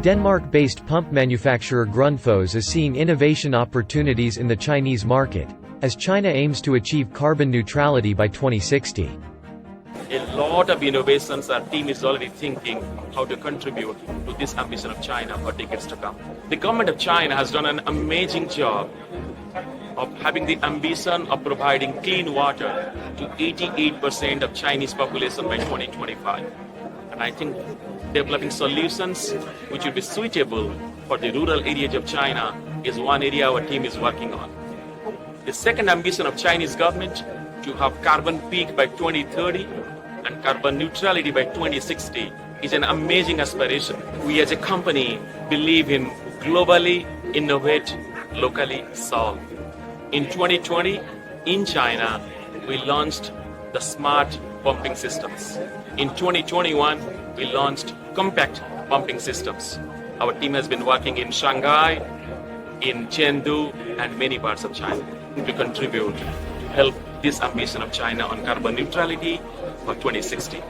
Denmark-based pump manufacturer Grundfos is seeing innovation opportunities in the Chinese market, as China aims to achieve carbon neutrality by 2060. A lot of innovations our team is already thinking how to contribute to this ambition of China for decades to come. The government of China has done an amazing job of having the ambition of providing clean water to 88% of Chinese population by 2025. And I think developing solutions which will be suitable for the rural areas of China is one area our team is working on. The second ambition of Chinese government to have carbon peak by 2030 and carbon neutrality by 2060 is an amazing aspiration. We as a company believe in globally innovate, locally solve. In 2020, in China, we launched the smart pumping systems. In 2021, we launched compact pumping systems. Our team has been working in Shanghai, in Chengdu, and many parts of China to contribute to help this ambition of China on carbon neutrality for 2060.